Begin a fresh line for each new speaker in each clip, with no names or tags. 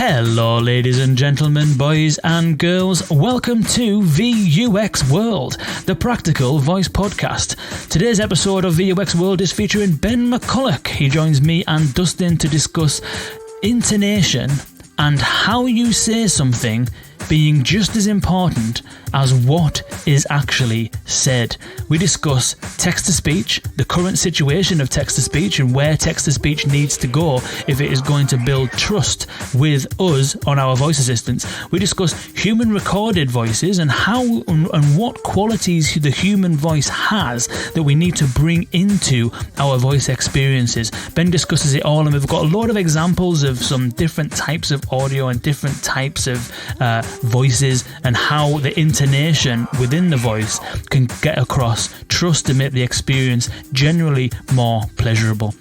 Hello, ladies and gentlemen, boys and girls. Welcome to VUX World, the Practical Voice Podcast. Today's episode of VUX World is featuring Ben McCulloch. He joins me and Dustin to discuss intonation and how you say something being just as important as what is actually said. We discuss text-to-speech, the current situation of text-to-speech and where text-to-speech needs to go if it is going to build trust with us on our voice assistants. We discuss human recorded voices and how and what qualities the human voice has that we need to bring into our voice experiences. Ben discusses it all, and we've got a lot of examples of some different types of audio and different types of voices and how the intonation within the voice can get across trust to make the experience generally more pleasurable.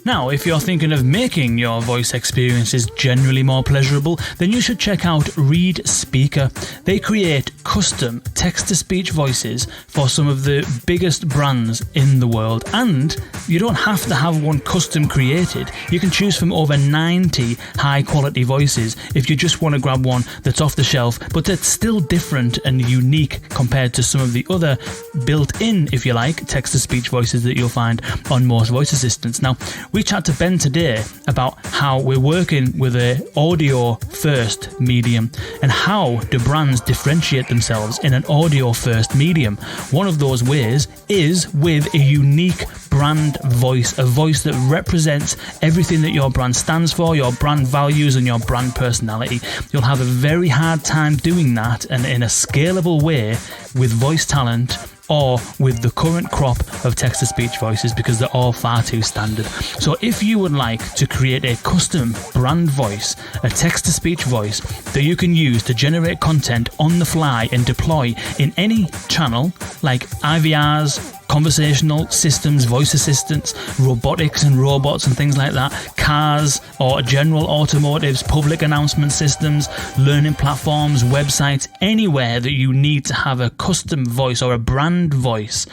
Now, if you're thinking of making your voice experiences generally more pleasurable, then you should check out ReadSpeaker. They create custom text-to-speech voices for some of the biggest brands in the world, and you don't have to have one custom created. You can choose from over 90 high-quality voices if you just want to grab one that's off the shelf, but that's still different and unique compared to some of the other built-in, if you like, text-to-speech voices that you'll find on most voice assistants. Now, we chat to Ben today about how we're working with an audio-first medium and how do brands differentiate themselves in an audio-first medium. One of those ways is with a unique brand voice, a voice that represents everything that your brand stands for, your brand values and your brand personality. You'll have a very hard time doing that and in a scalable way with voice talent or with the current crop of text-to-speech voices, because they're all far too standard. So if you would like to create a custom brand voice, a text-to-speech voice that you can use to generate content on the fly and deploy in any channel like IVRs, conversational systems, voice assistants, robotics and robots and things like that, cars or general automotives, public announcement systems, learning platforms, websites, anywhere that you need to have a custom voice or a brand voice,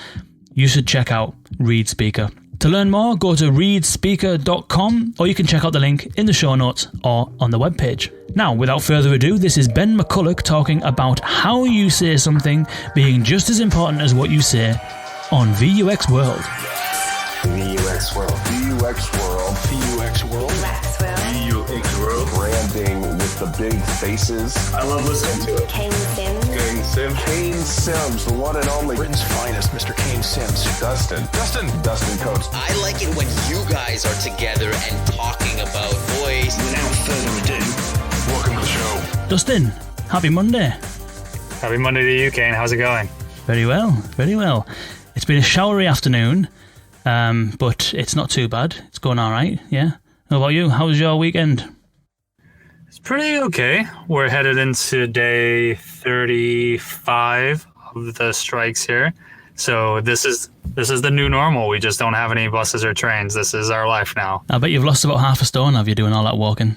you should check out ReadSpeaker. To learn more, go to ReadSpeakercom, or you can check out the link in the show notes or on the webpage. Now, without further ado, this is Ben McCulloch talking about how you say something being just as important as what you say on VUX World.
VUX World. VUX World. VUX World. VUX World. Branding with the big faces. I love listening to it.
Kane Sims.
Kane Sims. Kane Sims, the one and only.
Britain's finest, Mr. Kane Sims.
Dustin Coates.
I like it when you guys are together and talking about voice.
Without further ado,
Welcome to the show.
Dustin, happy Monday.
Happy Monday to you, Kane. How's it going?
Very well, very well. It's been a showery afternoon, but it's not too bad. It's going all right, yeah. How about you? How was your weekend?
It's pretty okay. We're headed into day 35 of the strikes here. So this is the new normal. We just don't have any buses or trains. This is our life now.
I bet you've lost about half a stone, have you, doing all that walking?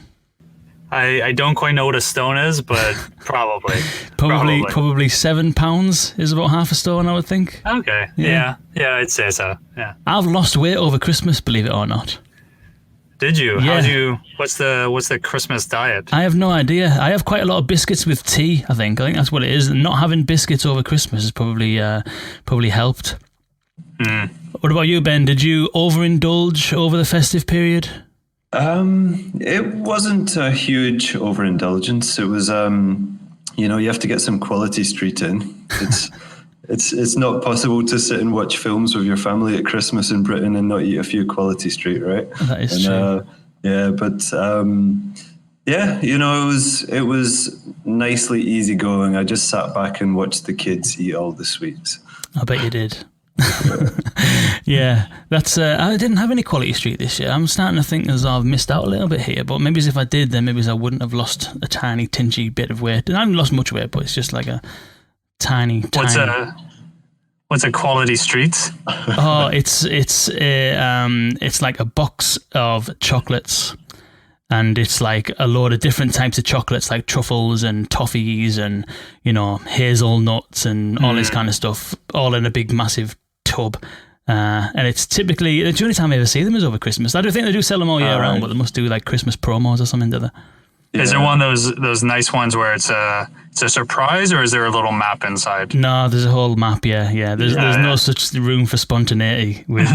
I don't quite know what a stone is, but probably.
Probably 7 pounds is about half a stone, I would think.
Okay. Yeah, I'd say so. Yeah.
I've lost weight over Christmas, believe it or not.
Did you?
Yeah.
What's the Christmas diet?
I have no idea. I have quite a lot of biscuits with tea, I think. I think that's what it is. And not having biscuits over Christmas has probably helped. What about you, Ben? Did you overindulge over the festive period?
It wasn't a huge overindulgence. It was, you have to get some quality street in. It's not possible to sit and watch films with your family at Christmas in Britain and not eat a few quality street, right?
That is true.
It was nicely easygoing. I just sat back and watched the kids eat all the sweets.
I bet you did. Yeah, that's. I didn't have any quality street this year. I'm starting to think as I've missed out a little bit here. But maybe if I did, then maybe I wouldn't have lost a tiny, tingy bit of weight. And I haven't lost much weight, but it's just like a tiny.
What's a quality street?
Oh, it's like a box of chocolates. And it's like a load of different types of chocolates, like truffles and toffees and, hazelnuts and all this kind of stuff, all in a big, massive tub. And it's typically, the only time I ever see them is over Christmas. I don't think they do sell them all year round, but they must do like Christmas promos or something, do they?
Is there one of those nice ones where it's a surprise, or is there a little map inside?
No, there's a whole map. Yeah. There's no such room for spontaneity with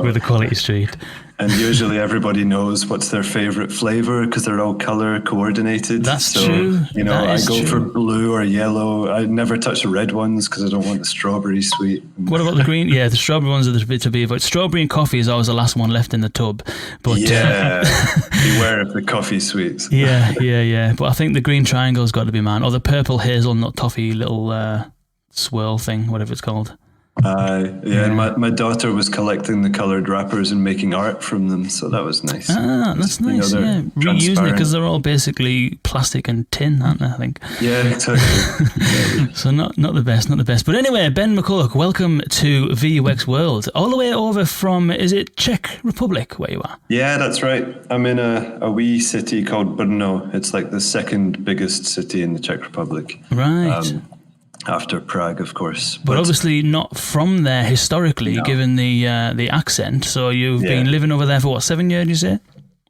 with the Quality Street.
And usually everybody knows what's their favorite flavor because they're all color coordinated.
That's true.
I go for blue or yellow. I never touch the red ones because I don't want the strawberry sweet.
What about the green? Yeah, the strawberry ones are the bit to be avoided. Strawberry and coffee is always the last one left in the tub. But
beware of the coffee sweets.
Yeah. But I think the green triangle's got to be mine, or the purple hazelnut toffee little swirl thing, whatever it's called.
And my daughter was collecting the coloured wrappers and making art from them, so that was nice.
That's nice. Reusing it because they're all basically plastic and tin, aren't they? I think.
Yeah, exactly.
So not the best. But anyway, Ben McCulloch, welcome to VUX World, all the way over from, is it Czech Republic where you are?
Yeah, that's right. I'm in a wee city called Brno. It's like the second biggest city in the Czech Republic.
Right.
After Prague, of course.
But obviously not from there historically, given the accent. So you've been living over there for what, 7 years, you say?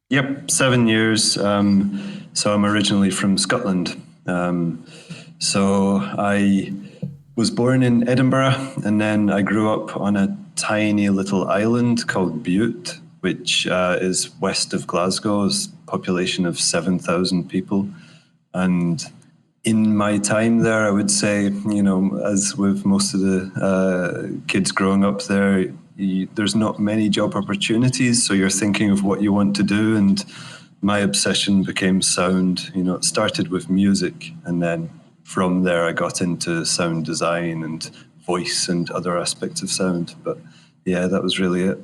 Yep, 7 years. So I'm originally from Scotland. So I was born in Edinburgh, and then I grew up on a tiny little island called Bute, which is west of Glasgow. It's a population of 7,000 people. And in my time there, I would say, as with most of the kids growing up there, there's not many job opportunities. So you're thinking of what you want to do. And my obsession became sound. It started with music. And then from there, I got into sound design and voice and other aspects of sound. But yeah, that was really it.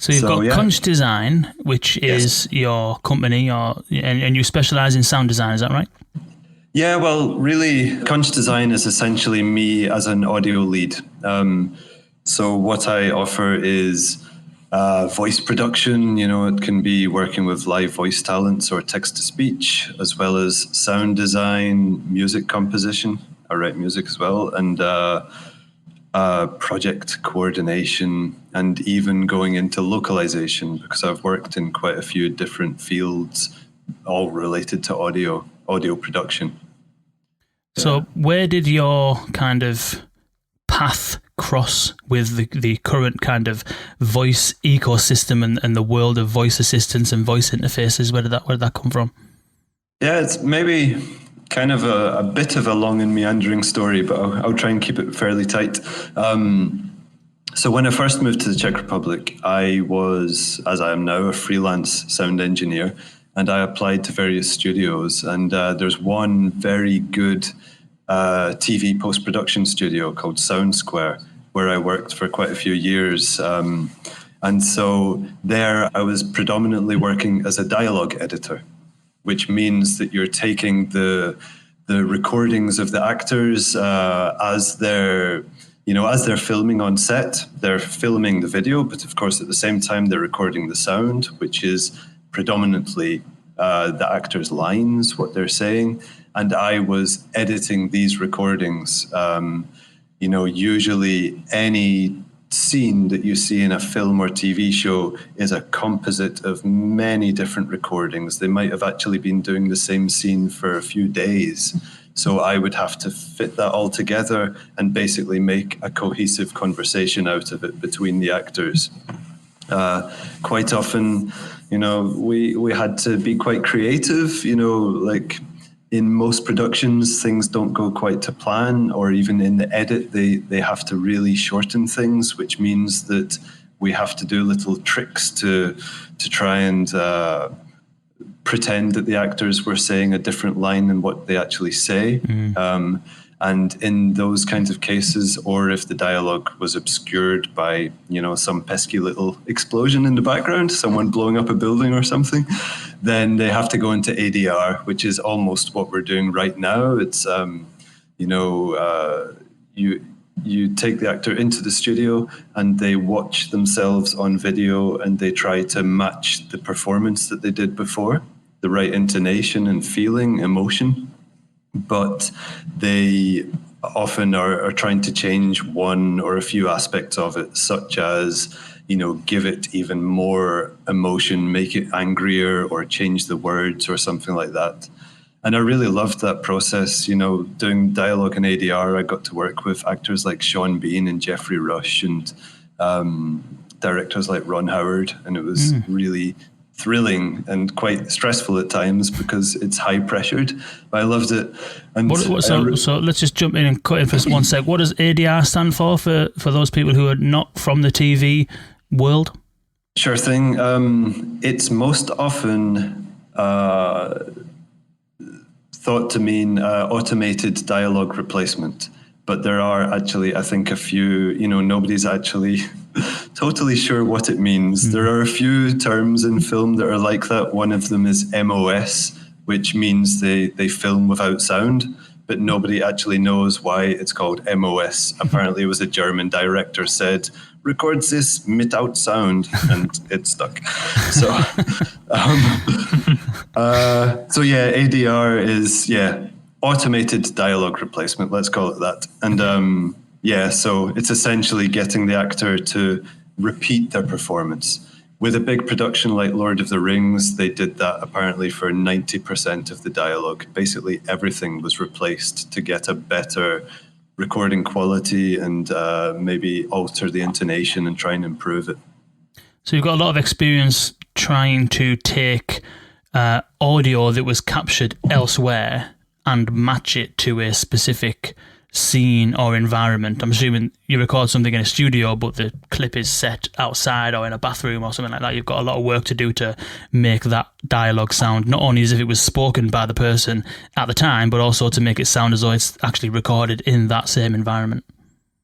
So you've got Conch Design, which is your company, and you specialise in sound design, is that right?
Yeah, well, really, Conch Design is essentially me as an audio lead. So what I offer is voice production. It can be working with live voice talents or text-to-speech, as well as sound design, music composition. I write music as well, and project coordination, and even going into localization, because I've worked in quite a few different fields, all related to audio production.
So where did your kind of path cross with the current kind of voice ecosystem and the world of voice assistants and voice interfaces? Where did that come from?
Yeah, it's maybe kind of a bit of a long and meandering story, but I'll try and keep it fairly tight. So when I first moved to the Czech Republic, I was, as I am now, a freelance sound engineer, and I applied to various studios. And there's one very good TV post-production studio called Sound Square, where I worked for quite a few years. And so there I was predominantly working as a dialogue editor, which means that you're taking the recordings of the actors as they're filming on set. They're filming the video, but of course at the same time they're recording the sound, which is predominantly the actors' lines, what they're saying. And I was editing these recordings. Usually any scene that you see in a film or TV show is a composite of many different recordings. They might have actually been doing the same scene for a few days. So I would have to fit that all together and basically make a cohesive conversation out of it between the actors. Quite often, we had to be quite creative, like in most productions, things don't go quite to plan, or even in the edit, they have to really shorten things, which means that we have to do little tricks to try and pretend that the actors were saying a different line than what they actually say. And in those kinds of cases, or if the dialogue was obscured by, some pesky little explosion in the background, someone blowing up a building or something, then they have to go into ADR, which is almost what we're doing right now. It's, you take the actor into the studio and they watch themselves on video and they try to match the performance that they did before, the right intonation and feeling, emotion. But they often are trying to change one or a few aspects of it, such as, give it even more emotion, make it angrier or change the words or something like that. And I really loved that process. Doing dialogue in ADR, I got to work with actors like Sean Bean and Jeffrey Rush and directors like Ron Howard. And it was really thrilling and quite stressful at times because it's high pressured, but I loved it. And
so let's just jump in and cut in for 1 sec. What does ADR stand for those people who are not from the TV world?
Sure thing. It's most often thought to mean automated dialogue replacement, but there are actually, I think, a few, nobody's actually totally sure what it means. There are a few terms in film that are like that. One of them is MOS, which means they film without sound, but nobody actually knows why it's called MOS. Apparently it was a German director said, record this without sound, and it stuck. So, ADR is, automated dialogue replacement, let's call it that. And so it's essentially getting the actor to repeat their performance. With a big production like Lord of the Rings, they did that apparently for 90% of the dialogue. Basically everything was replaced to get a better recording quality and maybe alter the intonation and try and improve it.
So you've got a lot of experience trying to take audio that was captured elsewhere and match it to a specific scene or environment. I'm assuming you record something in a studio, but the clip is set outside or in a bathroom or something like that. You've got a lot of work to do to make that dialogue sound not only as if it was spoken by the person at the time, but also to make it sound as though it's actually recorded in that same environment.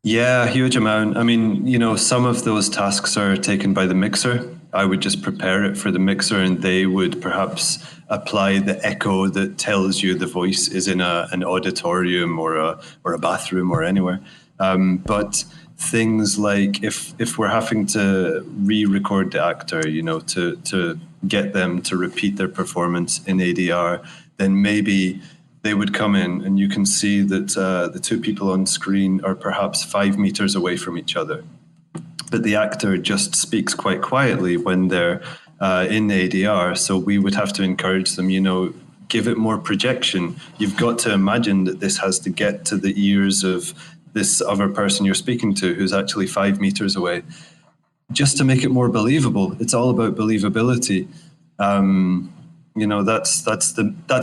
Yeah, a huge amount. I mean, some of those tasks are taken by the mixer. I would just prepare it for the mixer and they would perhaps apply the echo that tells you the voice is in an auditorium or a bathroom or anywhere. But things like if we're having to re-record the actor, to get them to repeat their performance in ADR, then maybe they would come in and you can see that the two people on screen are perhaps 5 meters away from each other. But the actor just speaks quite quietly when they're in ADR. So we would have to encourage them, give it more projection. You've got to imagine that this has to get to the ears of this other person you're speaking to who's actually 5 meters away, just to make it more believable. It's all about believability. That's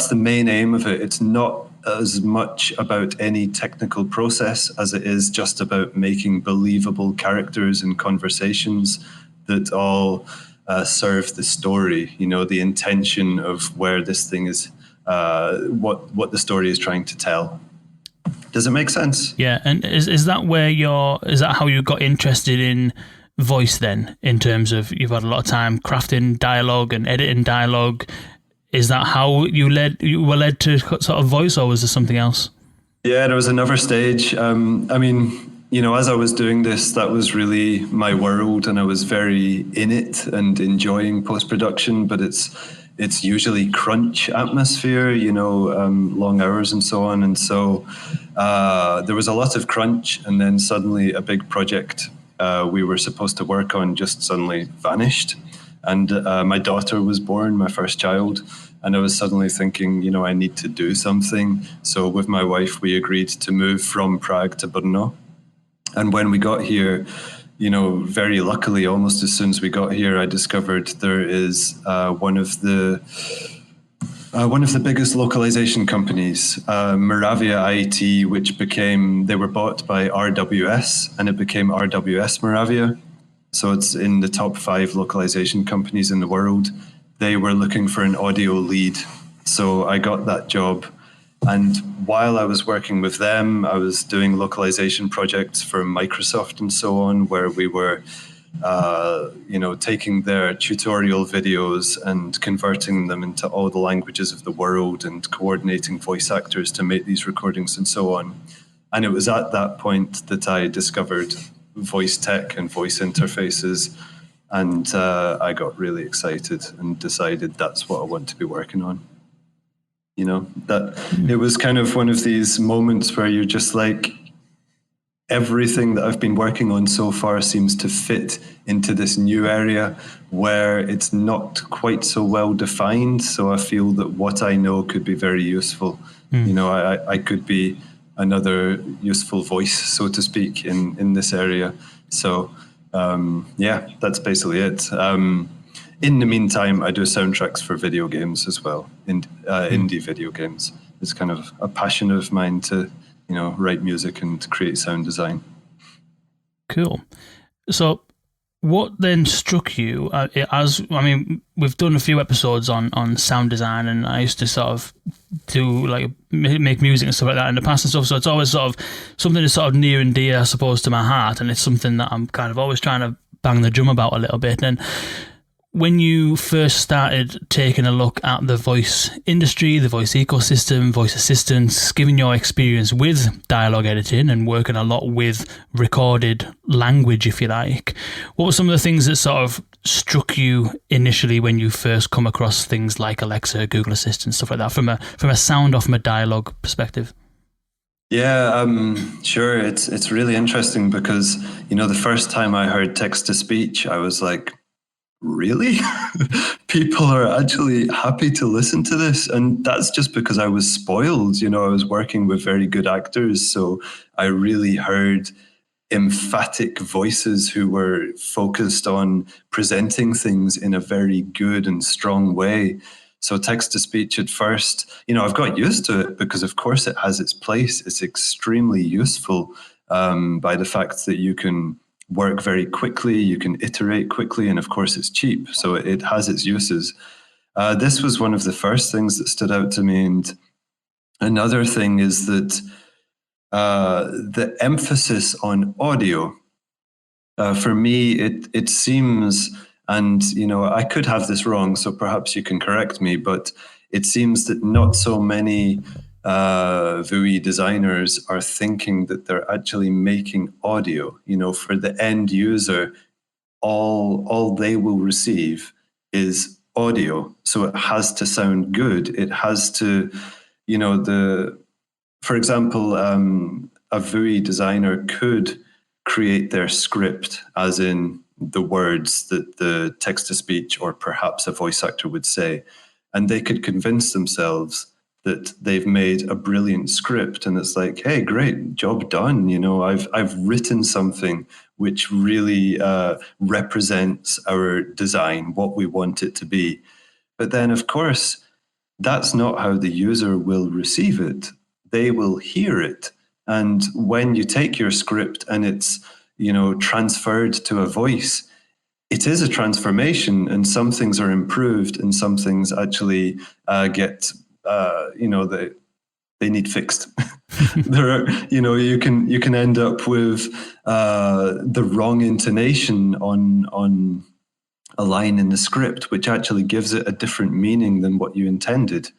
the main aim of it. It's not as much about any technical process as it is just about making believable characters and conversations that all serve the story, the intention of where this thing is, what the story is trying to tell. Does it make sense?
Yeah, and is that how you got interested in voice then, in terms of you've had a lot of time crafting dialogue and editing dialogue? Is that how you were led to sort of voice, or was there something else?
Yeah, there was another stage. As I was doing this, that was really my world, and I was very in it and enjoying post-production. But it's usually crunch atmosphere, long hours and so on. And so there was a lot of crunch, and then suddenly a big project we were supposed to work on just suddenly vanished. And my daughter was born, my first child, and I was suddenly thinking, I need to do something. So with my wife, we agreed to move from Prague to Brno. And when we got here, very luckily, almost as soon as we got here, I discovered there is one of the biggest localization companies, Moravia IT, they were bought by RWS, and it became RWS Moravia. So it's in the top 5 localization companies in the world. They were looking for an audio lead. So I got that job. And while I was working with them, I was doing localization projects for Microsoft and so on, where we were, taking their tutorial videos and converting them into all the languages of the world and coordinating voice actors to make these recordings and so on. And it was at that point that I discovered voice tech and voice interfaces, and I got really excited and decided that's what I want to be working on. That it was kind of one of these moments where you're just like, everything that I've been working on so far seems to fit into this new area where it's not quite so well defined. So I feel that what I know could be very useful. You know, I could be another useful voice, so to speak, in this area. So yeah, that's basically it. In the meantime, I do soundtracks for video games as well, indie video games. It's kind of a passion of mine to, you know, write music and create sound design.
Cool. So what then struck you we've done a few episodes on sound design, and I used to sort of do like make music and stuff like that in the past and stuff. So it's always sort of something that's sort of near and dear, I suppose, to my heart. And it's something that I'm kind of always trying to bang the drum about a little bit. And when you first started taking a look at the voice industry, the voice ecosystem, voice assistants, given your experience with dialogue editing and working a lot with recorded language, if you like, what were some of the things that sort of struck you initially when you first come across things like Alexa, Google Assistant, stuff like that, from a sound or from a dialogue perspective?
Yeah, sure. It's really interesting because, you know, the first time I heard text-to-speech, I was like, really? People are actually happy to listen to this? And that's just because I was spoiled. You know, I was working with very good actors, so I really heard emphatic voices who were focused on presenting things in a very good and strong way. So text-to-speech at first, you know, I've got used to it because of course it has its place. It's extremely useful by the fact that you can work very quickly, you can iterate quickly, and of course it's cheap, so it has its uses. This was one of the first things that stood out to me, and another thing is that the emphasis on audio, for me, it seems, and you know, I could have this wrong, so perhaps you can correct me, but it seems that not so many VUI designers are thinking that they're actually making audio. You know, for the end user, all they will receive is audio. So it has to sound good. It has to, you know, for example, a VUI designer could create their script, as in the words that the text-to-speech or perhaps a voice actor would say, and they could convince themselves that they've made a brilliant script, and it's like, hey, great, job done. You know, I've written something which really represents our design, what we want it to be. But then, of course, that's not how the user will receive it. They will hear it. And when you take your script and it's, you know, transferred to a voice, it is a transformation, and some things are improved and some things actually get you know, they need fixed. There are, you know, you can end up with the wrong intonation on a line in the script, which actually gives it a different meaning than what you intended.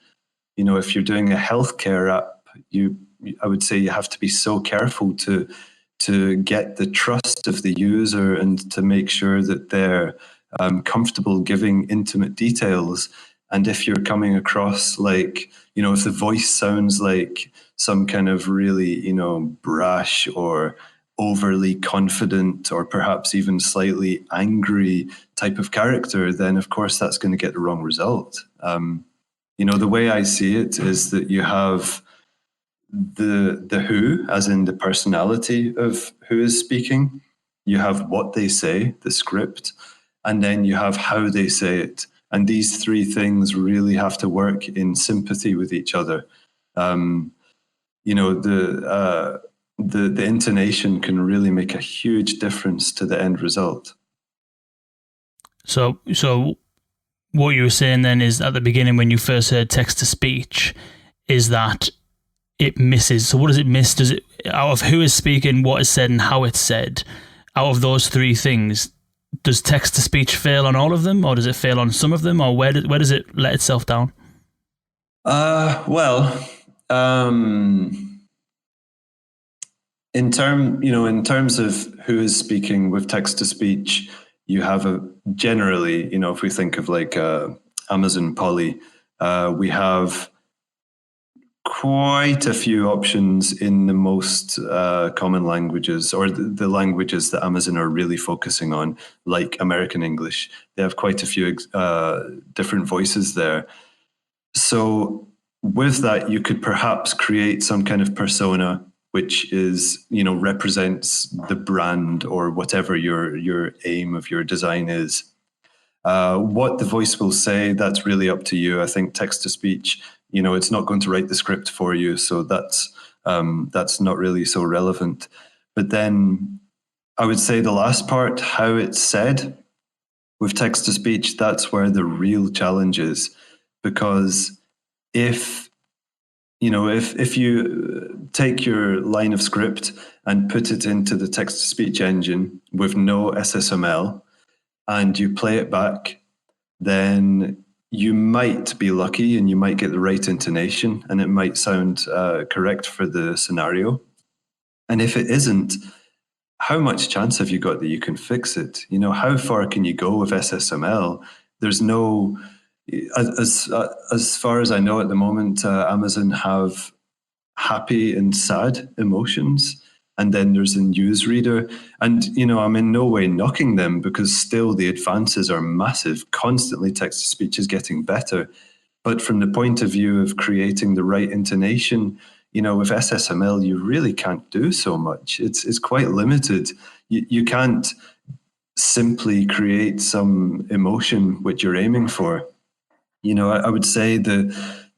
You know, if you're doing a healthcare app, I would say you have to be so careful to get the trust of the user and to make sure that they're comfortable giving intimate details. And if you're coming across like, you know, if the voice sounds like some kind of really, you know, brash or overly confident or perhaps even slightly angry type of character, then of course that's going to get the wrong result. You know, the way I see it is that you have the who, as in the personality of who is speaking. You have what they say, the script, and then you have how they say it. And these three things really have to work in sympathy with each other. You know, the intonation can really make a huge difference to the end result.
So what you were saying then is at the beginning when you first heard text-to-speech is that it misses. So what does it miss? Does it, out of who is speaking, what is said, and how it's said, out of those three things, does text-to-speech fail on all of them, or does it fail on some of them, or where does it let itself down?
Well, in terms of who is speaking with text-to-speech, you have generally, you know, if we think of like Amazon Polly, we have quite a few options in the most common languages, or the languages that Amazon are really focusing on, like American English. They have quite a few different voices there. So with that, you could perhaps create some kind of persona, which is, represents the brand or whatever your aim of your design is. What the voice will say, that's really up to you. I think text-to-speech, it's not going to write the script for you, so that's not really so relevant. But then I would say the last part, how it's said, with text-to-speech, that's where the real challenge is, because if you take your line of script and put it into the text-to-speech engine with no SSML, and you play it back, then you might be lucky and you might get the right intonation and it might sound correct for the scenario. And if it isn't, how much chance have you got that you can fix it? How far can you go with SSML? There's no, as far as I know at the moment, Amazon have happy and sad emotions. And then there's a newsreader. And, I'm in no way knocking them, because still the advances are massive. Constantly text-to-speech is getting better. But from the point of view of creating the right intonation, with SSML, you really can't do so much. It's quite limited. You can't simply create some emotion which you're aiming for. I would say the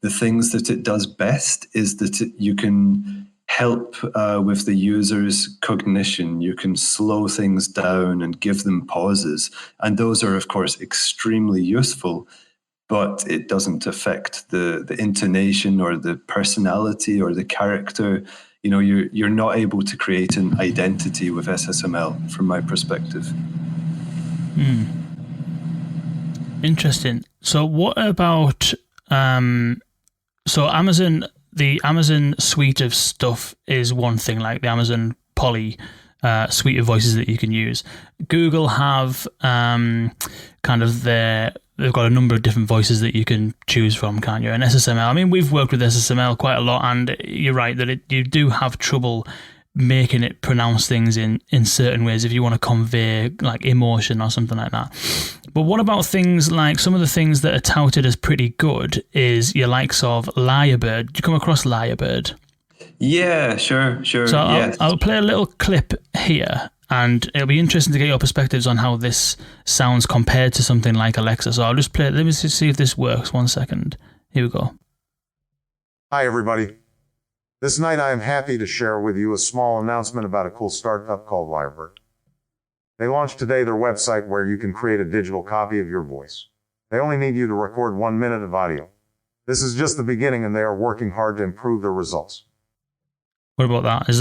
things that it does best is that you can help with the user's cognition. You can slow things down and give them pauses. And those are, of course, extremely useful, but it doesn't affect the intonation or the personality or the character. You're not able to create an identity with SSML, from my perspective.
Interesting. So what about, Amazon... The Amazon suite of stuff is one thing, like the Amazon Poly suite of voices that you can use. Google have they've got a number of different voices that you can choose from, can't you? And SSML, we've worked with SSML quite a lot, and you're right that you do have trouble making it pronounce things in certain ways if you want to convey like emotion or something like that. But what about things like, some of the things that are touted as pretty good is your likes of Liebert. Did you come across Liebert?
Yeah, sure.
So I'll play a little clip here, and it'll be interesting to get your perspectives on how this sounds compared to something like Alexa. So I'll just play it. Let me see if this works. 1 second. Here we go.
Hi, everybody. This night I am happy to share with you a small announcement about a cool startup called Liebert. They launched today their website where you can create a digital copy of your voice. They only need you to record 1 minute of audio. This is just the beginning, and they are working hard to improve their results.
What about that? Is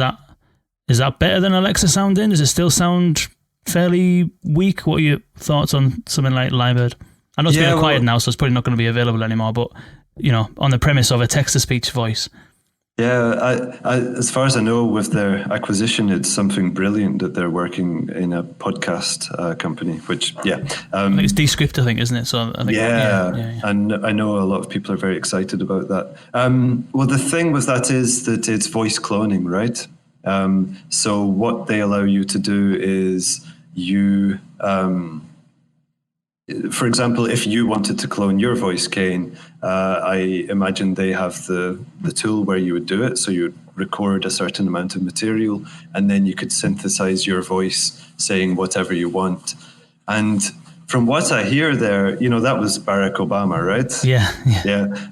that better than Alexa sounding? Does it still sound fairly weak? What are your thoughts on something like Liebert? I know it's been acquired now, so it's probably not going to be available anymore, but, on the premise of a text-to-speech voice.
Yeah, I, as far as I know, with their acquisition, it's something brilliant that they're working in a podcast company, which, it's Descript,
I think, isn't it? So I think, yeah.
And I know a lot of people are very excited about that. Well, the thing with that is that it's voice cloning, right? So what they allow you to do is you... for example, if you wanted to clone your voice, Kane, I imagine they have the tool where you would do it. So you would record a certain amount of material, and then you could synthesize your voice saying whatever you want. And from what I hear there, that was Barack Obama, right?
Yeah.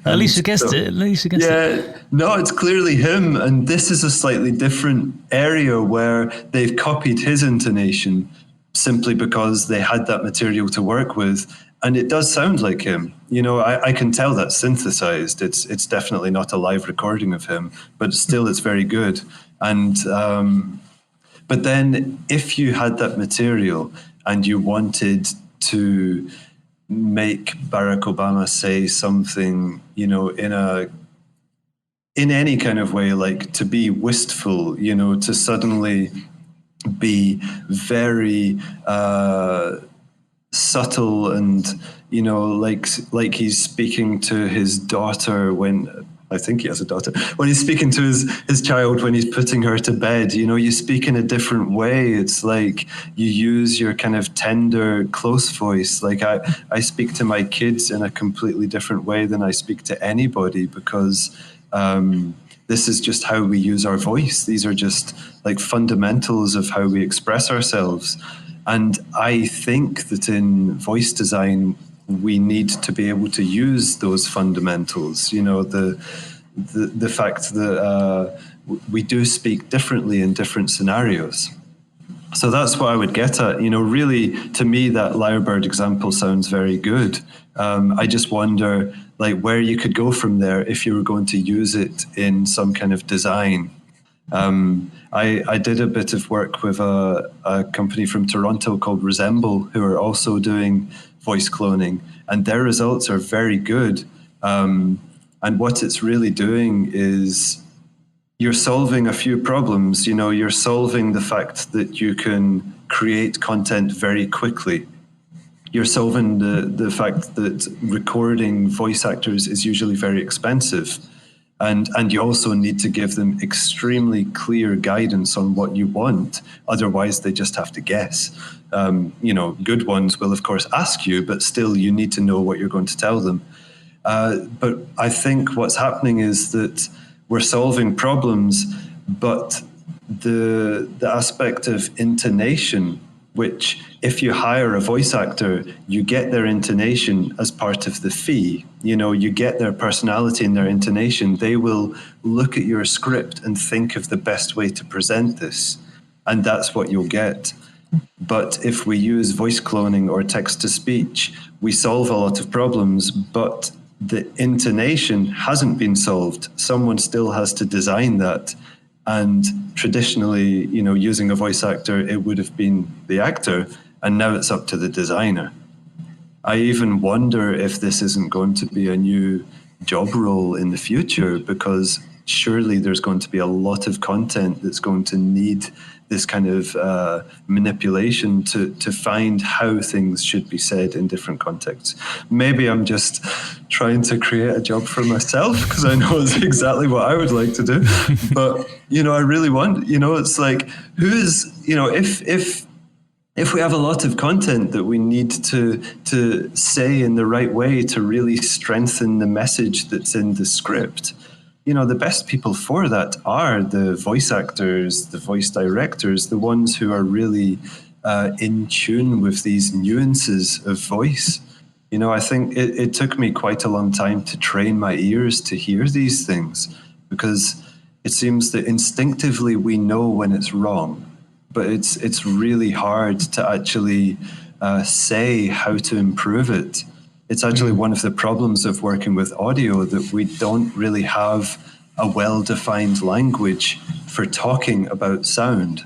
At least you guessed it.
Yeah, no, it's clearly him. And this is a slightly different area where they've copied his intonation simply because they had that material to work with, and it does sound like him. I can tell that's synthesized. It's definitely not a live recording of him, but still it's very good. And but then if you had that material and you wanted to make Barack Obama say something, in any kind of way, like to be wistful, to suddenly be very subtle and like he's speaking to his daughter when I think he has a daughter. When he's speaking to his child, when he's putting her to bed, you speak in a different way. It's like you use your kind of tender, close voice. Like I speak to my kids in a completely different way than I speak to anybody, because this is just how we use our voice. These are just like fundamentals of how we express ourselves. And I think that in voice design, we need to be able to use those fundamentals, the fact that we do speak differently in different scenarios. So that's what I would get at. Really, to me, that Lyrebird example sounds very good. I just wonder, like, where you could go from there if you were going to use it in some kind of design. I did a bit of work with a company from Toronto called Resemble, who are also doing voice cloning, and their results are very good. And what it's really doing is you're solving a few problems. You're solving the fact that you can create content very quickly. You're solving the fact that recording voice actors is usually very expensive. And you also need to give them extremely clear guidance on what you want. Otherwise, they just have to guess. Good ones will, of course, ask you, but still you need to know what you're going to tell them. But I think what's happening is that we're solving problems, but the aspect of intonation, which if you hire a voice actor, you get their intonation as part of the fee. You get their personality and their intonation. They will look at your script and think of the best way to present this, and that's what you'll get. But if we use voice cloning or text-to-speech, we solve a lot of problems, but the intonation hasn't been solved. Someone still has to design that. And traditionally, using a voice actor, it would have been the actor, and now it's up to the designer. I even wonder if this isn't going to be a new job role in the future, because surely there's going to be a lot of content that's going to need this kind of manipulation to find how things should be said in different contexts. Maybe I'm just trying to create a job for myself, because I know it's exactly what I would like to do. But, I really want, it's like, if we have a lot of content that we need to say in the right way to really strengthen the message that's in the script, the best people for that are the voice actors, the voice directors, the ones who are really in tune with these nuances of voice. I think it took me quite a long time to train my ears to hear these things, because it seems that instinctively we know when it's wrong, but it's really hard to actually say how to improve it. It's actually one of the problems of working with audio, that we don't really have a well-defined language for talking about sound.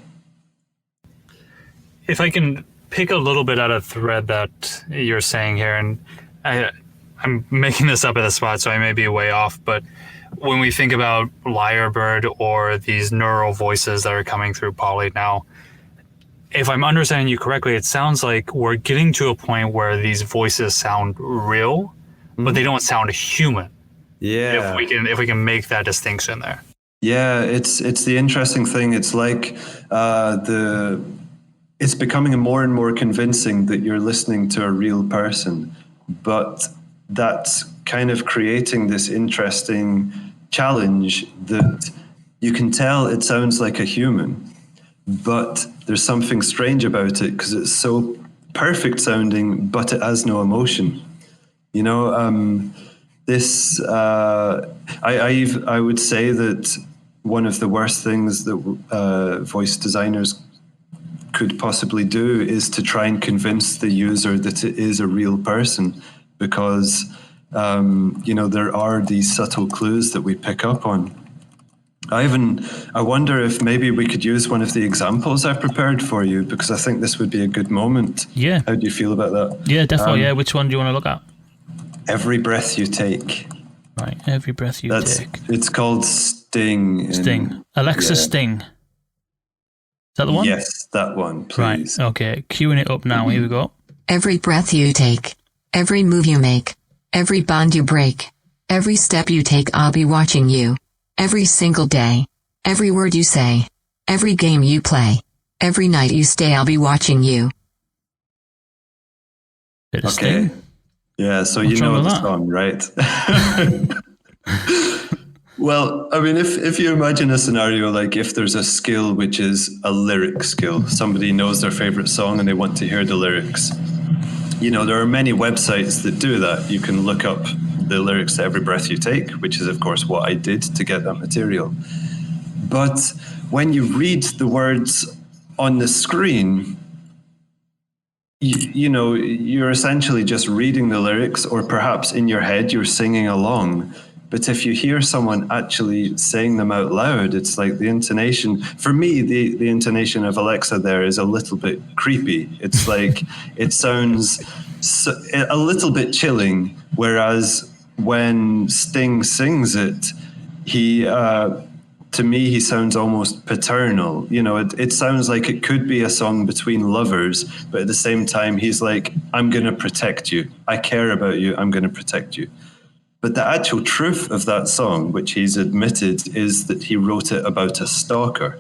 If I can pick a little bit out of thread that you're saying here, and I'm making this up at the spot, so I may be way off, but when we think about Lyrebird or these neural voices that are coming through Poly now, if I'm understanding you correctly, it sounds like we're getting to a point where these voices sound real, but they don't sound human.
Yeah.
If we can make that distinction there.
Yeah, it's the interesting thing. It's like it's becoming more and more convincing that you're listening to a real person, but that's kind of creating this interesting challenge that you can tell it sounds like a human, but there's something strange about it because it's so perfect sounding, but it has no emotion. I would say that one of the worst things that voice designers could possibly do is to try and convince the user that it is a real person, because there are these subtle clues that we pick up on. I wonder if maybe we could use one of the examples I've prepared for you, because I think this would be a good moment.
Yeah.
How do you feel about that?
Yeah, definitely. Which one do you want to look at?
Every breath you take.
Right, every breath you take.
It's called Sting.
Sting. Alexa, Sting. Is that the one?
Yes, that one, please.
Right, okay. Queuing it up now. Here we go.
Every breath you take, every move you make, every bond you break, Every step you take, I'll be watching you. Every single day. Every word you say. Every game you play. Every night you stay, I'll be watching you.
Bit of Sting.
Yeah, so
What's
you know
wrong with
the
that?
song, right? Well, I mean, if you imagine a scenario like if there's a skill which is a lyric skill, somebody knows their favorite song and they want to hear the lyrics. You know, there are many websites that do that. You can look up the lyrics to Every Breath You Take, which is, of course, what I did to get that material. But when you read the words on the screen, you know, you're essentially just reading the lyrics, or perhaps in your head you're singing along. But if you hear someone actually saying them out loud, it's like the intonation. For me, the intonation of Alexa there is a little bit creepy. It's like it sounds a little bit chilling. Whereas when Sting sings it, to me, he sounds almost paternal. You know, it sounds like it could be a song between lovers, but at the same time, he's like, I'm going to protect you. I care about you. I'm going to protect you. But the actual truth of that song, which he's admitted, is that he wrote it about a stalker.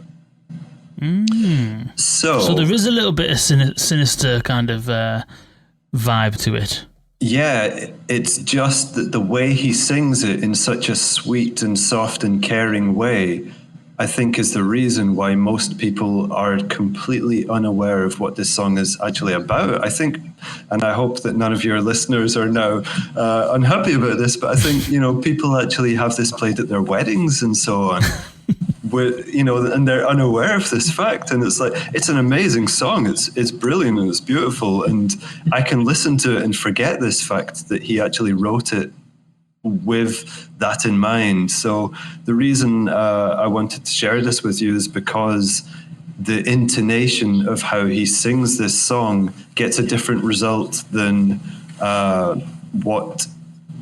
So
there is a little bit of sinister kind of vibe to it.
Yeah, it's just that the way he sings it in such a sweet and soft and caring way, I think is the reason why most people are completely unaware of what this song is actually about. I think, and I hope that none of your listeners are now unhappy about this, but I think, you know, people actually have this played at their weddings and so on. You know, and they're unaware of this fact, and it's like, it's an amazing song. It's brilliant and it's beautiful, and I can listen to it and forget this fact that he actually wrote it with that in mind. So the reason I wanted to share this with you is because the intonation of how he sings this song gets a different result than what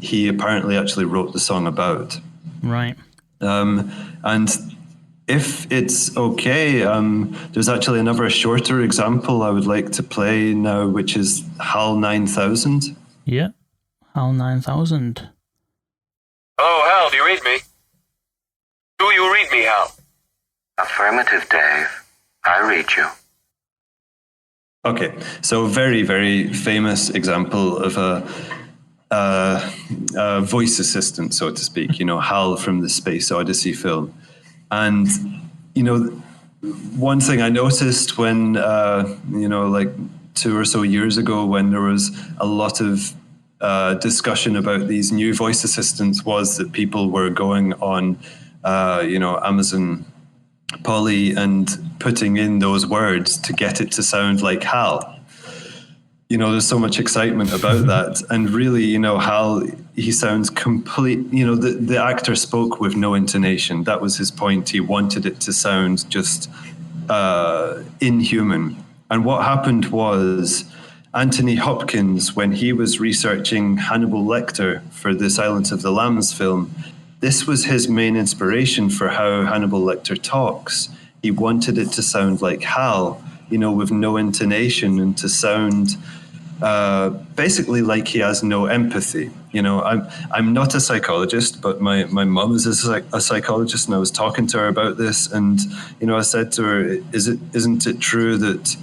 he apparently actually wrote the song about.
Right.
And if it's okay, there's actually another shorter example I would like to play now, which is HAL 9000.
Yeah, HAL 9000.
Oh, Hal, do you read me? Do you read me, Hal?
Affirmative, Dave. I read you.
Okay, so very, very famous example of a voice assistant, so to speak, you know, HAL from the Space Odyssey film. And, you know, one thing I noticed when, you know, like 2 or so years ago, when there was a lot of discussion about these new voice assistants, was that people were going on, you know, Amazon Polly and putting in those words to get it to sound like HAL. You know, there's so much excitement about that. And really, you know, HAL, he sounds complete, you know, the actor spoke with no intonation. That was his point. He wanted it to sound just inhuman. And what happened was Anthony Hopkins, when he was researching Hannibal Lecter for the Silence of the Lambs film, this was his main inspiration for how Hannibal Lecter talks. He wanted it to sound like HAL, you know, with no intonation, and to sound basically like he has no empathy. You know, I'm not a psychologist, but my mum is a psychologist, and I was talking to her about this, and you know, I said to her, isn't it true that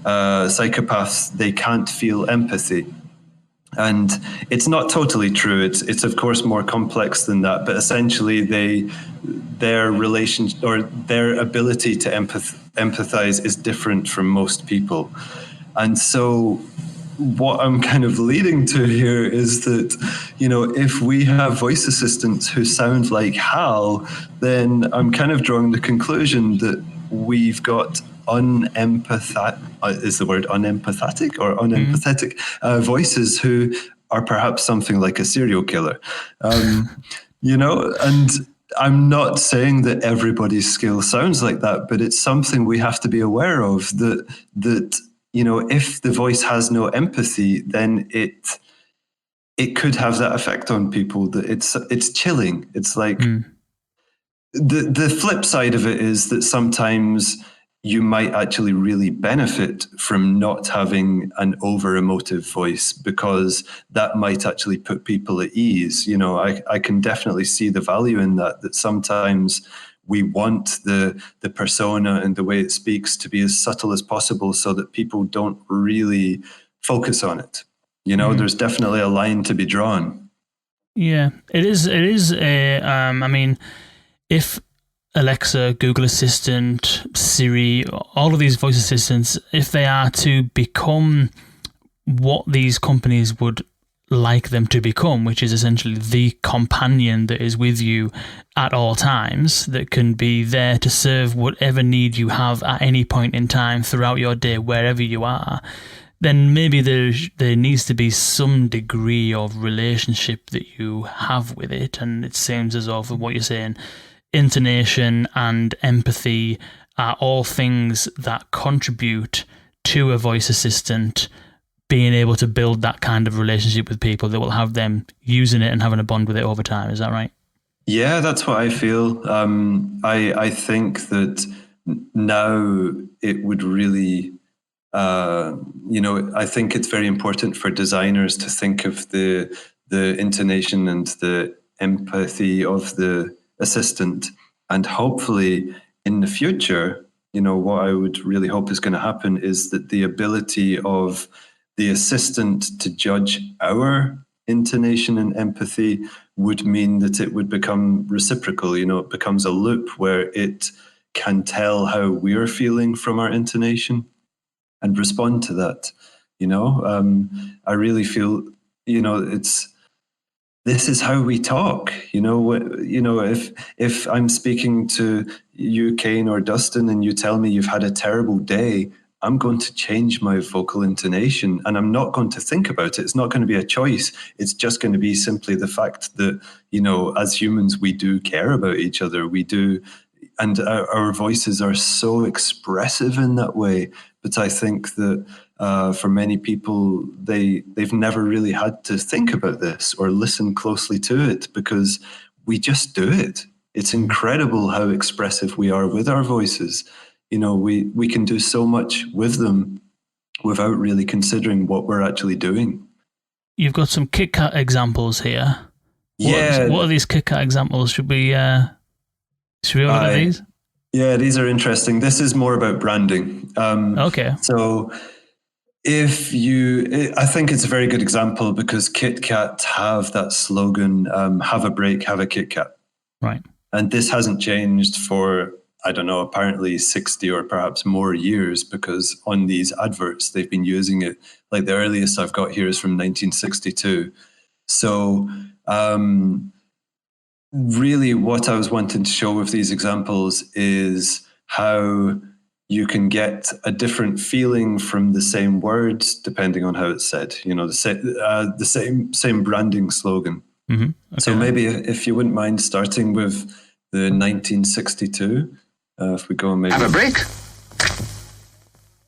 psychopaths, they can't feel empathy? And it's not totally true. It's of course more complex than that, but essentially their relation or their ability to empathize is different from most people. And so what I'm kind of leading to here is that, you know, if we have voice assistants who sound like HAL, then I'm kind of drawing the conclusion that we've got is the word unempathetic or unempathetic voices who are perhaps something like a serial killer. You know, and I'm not saying that everybody's skill sounds like that, but it's something we have to be aware of, that you know, if the voice has no empathy, then it could have that effect on people, that it's chilling. It's like the flip side of it is that sometimes, you might actually really benefit from not having an over emotive voice, because that might actually put people at ease. You know, I can definitely see the value in that sometimes we want the persona and the way it speaks to be as subtle as possible so that people don't really focus on it. You know, there's definitely a line to be drawn.
Yeah, it is I mean, if Alexa, Google Assistant, Siri, all of these voice assistants, if they are to become what these companies would like them to become, which is essentially the companion that is with you at all times, that can be there to serve whatever need you have at any point in time throughout your day, wherever you are, then maybe there needs to be some degree of relationship that you have with it. And it seems as though, from what you're saying, intonation and empathy are all things that contribute to a voice assistant being able to build that kind of relationship with people that will have them using it and having a bond with it over time. Is that right?
Yeah, that's what I feel. I think that now it would really, I think it's very important for designers to think of the intonation and the empathy of the assistant, and hopefully in the future, what I would really hope is going to happen is that the ability of the assistant to judge our intonation and empathy would mean that it would become reciprocal. It becomes a loop where it can tell how we're feeling from our intonation and respond to that. I really feel, this is how we talk. If I'm speaking to you, Kane, or Dustin, and you tell me you've had a terrible day, I'm going to change my vocal intonation, and I'm not going to think about it. It's not going to be a choice. It's just going to be simply the fact that, as humans, we do care about each other. We do, and our voices are so expressive in that way. But I think that for many people, they've never really had to think about this or listen closely to it, because we just do it. It's incredible how expressive we are with our voices. We can do so much with them without really considering what we're actually doing.
You've got some Kickout examples here.
Yeah.
What are these Kickout exampple? Should we have a look at these?
Yeah, these are interesting. This is more about branding.
Okay.
So I think it's a very good example, because KitKat have that slogan, have a break, have a KitKat.
Right.
And this hasn't changed for, I don't know, apparently 60 or perhaps more years, because on these adverts, they've been using it. Like, the earliest I've got here is from 1962. So really what I was wanting to show with these examples is how you can get a different feeling from the same words depending on how it's said. The same branding slogan.
Mm-hmm. Okay.
So maybe if you wouldn't mind starting with the 1962, if we go and maybe
have a break,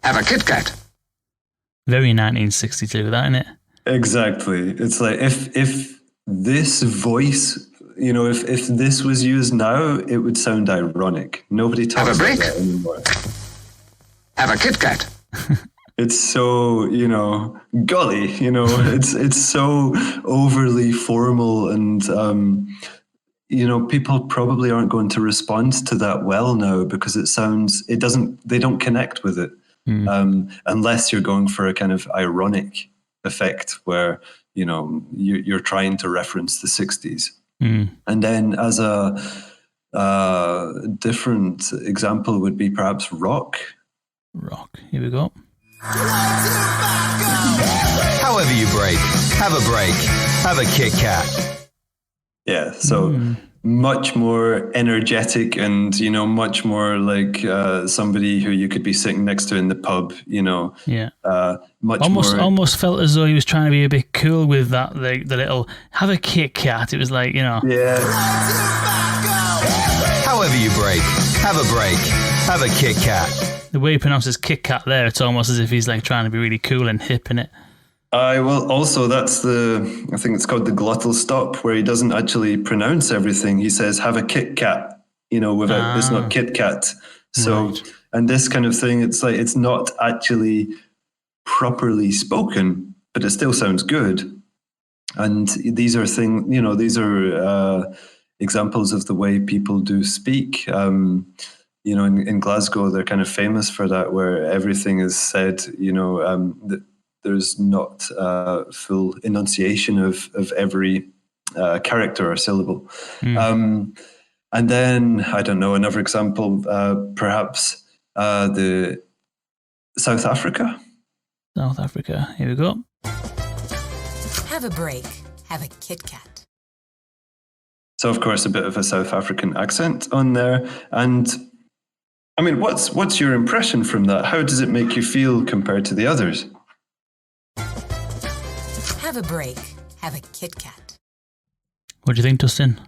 have a Kit Kat.
Very 1962, that, isn't it?
Exactly. It's like if this voice, if this was used now, it would sound ironic. Nobody talks about that anymore.
Have a Kit Kat.
It's so, golly, it's so overly formal, and, people probably aren't going to respond to that well now, because they don't connect with it, unless you're going for a kind of ironic effect where, you're trying to reference the 60s. And then as a different example would be perhaps rock.
Rock. Here we go.
However you break, have a break, have a Kit Kat.
Yeah, so much more energetic and, much more like somebody who you could be sitting next to in the pub,
Yeah.
Almost
felt as though he was trying to be a bit cool with that, the little, have a Kit Kat. It was like,
Yeah.
However you break, have a break, have a Kit Kat.
The way he pronounces Kit Kat there, it's almost as if he's like trying to be really cool and hip in it.
Well, also that's I think it's called the glottal stop, where he doesn't actually pronounce everything. He says, have a Kit Kat, without, it's not Kit Kat. So,
right.
And this kind of thing, it's like it's not actually properly spoken, but it still sounds good. And these are examples of the way people do speak. In Glasgow, they're kind of famous for that, where everything is said, there's not full enunciation of every character or syllable. And then, I don't know, another example, perhaps the South Africa.
South Africa, here we go.
Have a break. Have a Kit Kat.
So, of course, a bit of a South African accent on there. And, I mean, what's your impression from that? How does it make you feel compared to the others?
Have a break. Have a Kit Kat.
What do you think, Dustin?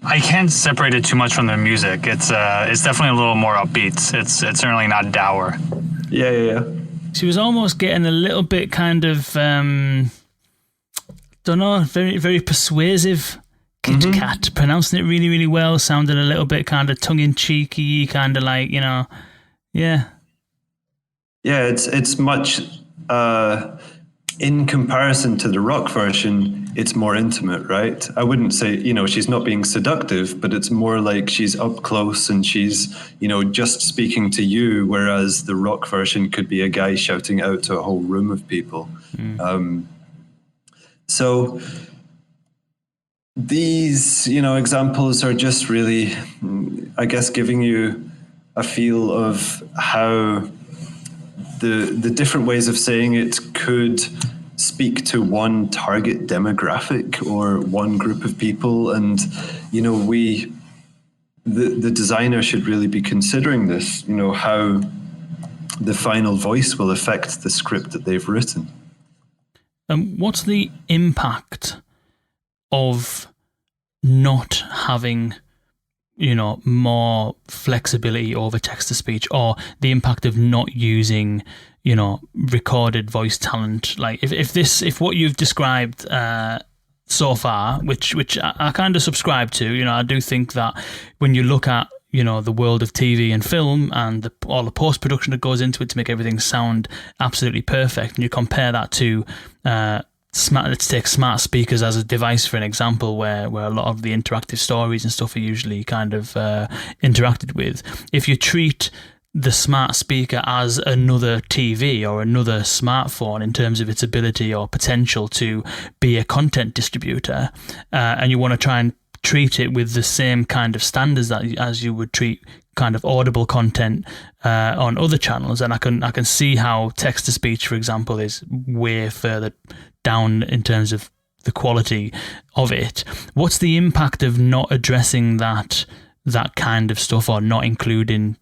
I can't separate it too much from the music. It's definitely a little more upbeat. It's certainly not dour.
Yeah.
She was almost getting a little bit kind of, don't know, very, very persuasive Kit Kat, pronouncing it really, really well, sounded a little bit kind of tongue-in-cheeky, kind of like, yeah.
Yeah, it's much, in comparison to the rock version, it's more intimate, right? I wouldn't say, she's not being seductive, but it's more like she's up close and she's, just speaking to you, whereas the rock version could be a guy shouting out to a whole room of people. So these, examples are just really, I guess, giving you a feel of how the different ways of saying it could speak to one target demographic or one group of people. And, the designer should really be considering this, how the final voice will affect the script that they've written.
What's the impact of not having, more flexibility over text-to-speech, or the impact of not using, recorded voice talent? Like if what you've described so far, which I kind of subscribe to, I do think that when you look at, the world of TV and film and all the post-production that goes into it to make everything sound absolutely perfect, and you compare that to let's take smart speakers as a device for an example, where a lot of the interactive stories and stuff are usually kind of interacted with. If you treat the smart speaker as another TV or another smartphone in terms of its ability or potential to be a content distributor, and you want to try and treat it with the same kind of standards as you would treat kind of audible content on other channels, and I can see how text-to-speech, for example, is way further down in terms of the quality of it. What's the impact of not addressing that kind of stuff, or not including,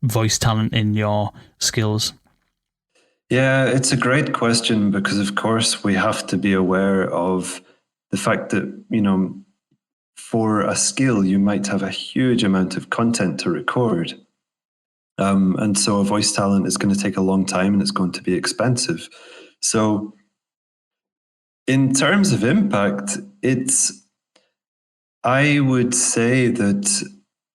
voice talent in your skills?
Yeah, it's a great question, because of course we have to be aware of the fact that, for a skill, you might have a huge amount of content to record. And so a voice talent is going to take a long time and it's going to be expensive. So in terms of impact, I would say that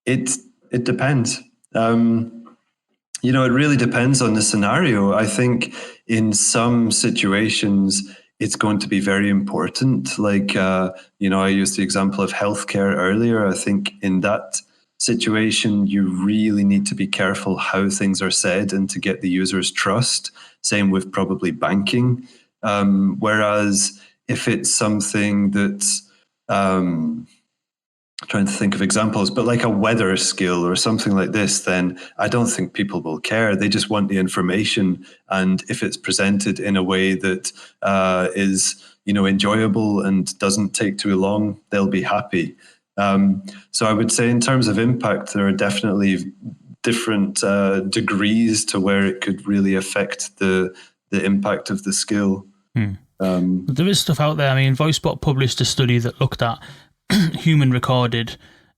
it depends. It really depends on the scenario. I think in some situations, it's going to be very important. Like, I used the example of healthcare earlier. I think in that situation, you really need to be careful how things are said and to get the user's trust. Same with probably banking. Whereas if it's something that's, trying to think of examples, but like a weather skill or something like this, then I don't think people will care. They just want the information. And if it's presented in a way that is, enjoyable and doesn't take too long, they'll be happy. So I would say in terms of impact, there are definitely different degrees to where it could really affect the impact of the skill.
There is stuff out there. I mean, VoiceBot published a study that looked at human recorded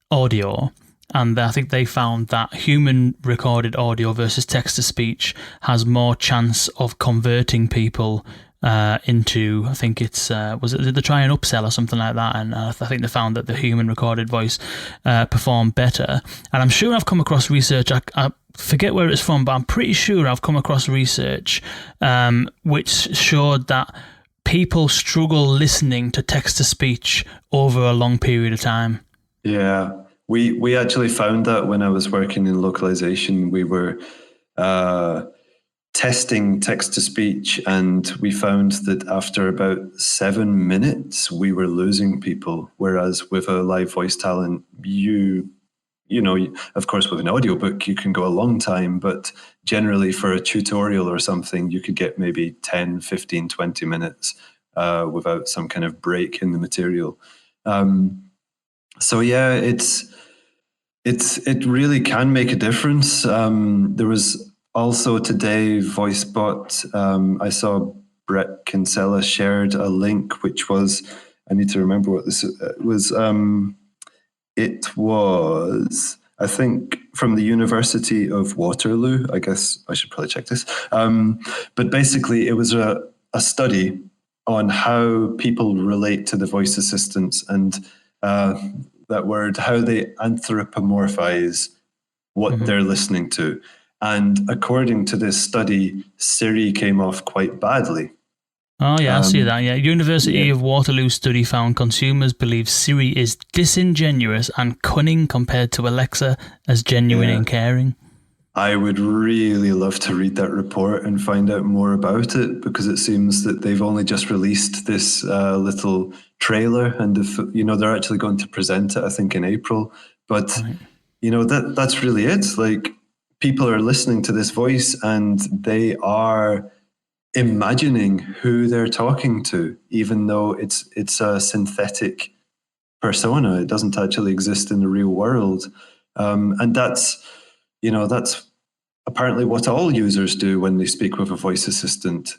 audio, and I think they found that human recorded audio versus text to speech has more chance of converting people into, I think it's, did they try and upsell or something like that? And I think they found that the human recorded voice performed better. And I'm sure I've come across research, I forget where it's from, but I'm pretty sure I've come across research which showed that people struggle listening to text-to-speech over a long period of time.
Yeah, we actually found that when I was working in localization. We were testing text-to-speech, and we found that after about 7 minutes, we were losing people. Whereas with a live voice talent, you know, of course, with an audiobook, you can go a long time, but generally for a tutorial or something, you could get maybe 10, 15, 20 minutes without some kind of break in the material. So yeah, it really can make a difference. There was also today VoiceBot. I saw Brett Kinsella shared a link, which was, I need to remember what this was. It was, I think, from the University of Waterloo. I guess I should probably check this. But basically, it was a study on how people relate to the voice assistants, and that word, how they anthropomorphize what they're listening to. And according to this study, Siri came off quite badly.
Oh, yeah, I see that. Yeah, University of Waterloo study found consumers believe Siri is disingenuous and cunning compared to Alexa as genuine and caring.
I would really love to read that report and find out more about it, because it seems that they've only just released this little trailer, and they're actually going to present it, I think, in April. But that's really it. Like, people are listening to this voice and they are imagining who they're talking to, even though it's a synthetic persona. It doesn't actually exist in the real world. And that's apparently what all users do when they speak with a voice assistant.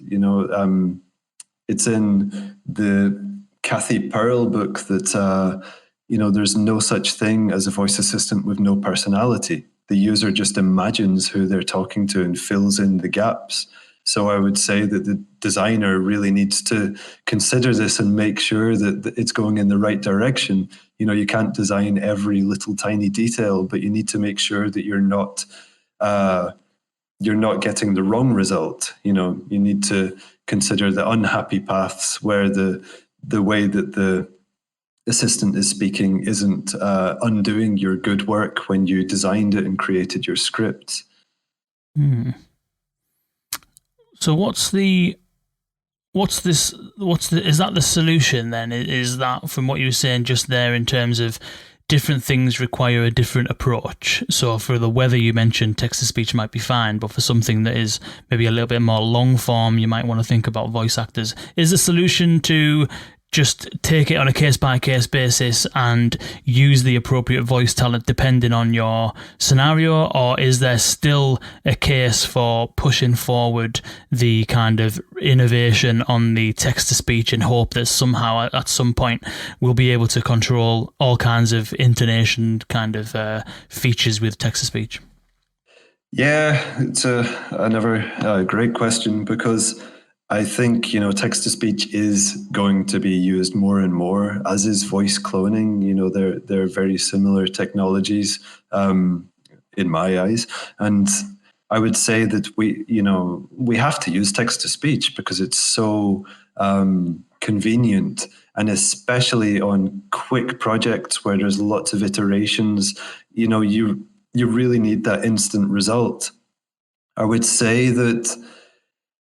It's in the Kathy Pearl book that, there's no such thing as a voice assistant with no personality. The user just imagines who they're talking to and fills in the gaps. So I would say that the designer really needs to consider this and make sure that it's going in the right direction. You can't design every little tiny detail, but you need to make sure that you're not getting the wrong result. You need to consider the unhappy paths where the way that the assistant is speaking isn't undoing your good work when you designed it and created your scripts.
So is that the solution then? Is that, from what you were saying just there, in terms of different things require a different approach? So for the weather, you mentioned text-to-speech might be fine, but for something that is maybe a little bit more long form, you might want to think about voice actors. Is the solution to just take it on a case-by-case basis and use the appropriate voice talent depending on your scenario, or is there still a case for pushing forward the kind of innovation on the text-to-speech and hope that somehow at some point we'll be able to control all kinds of intonation kind of features with text-to-speech?
Yeah, it's another great question, because I think, text-to-speech is going to be used more and more, as is voice cloning. They're very similar technologies in my eyes. And I would say that we have to use text-to-speech because it's so convenient, and especially on quick projects where there's lots of iterations, you really need that instant result. I would say that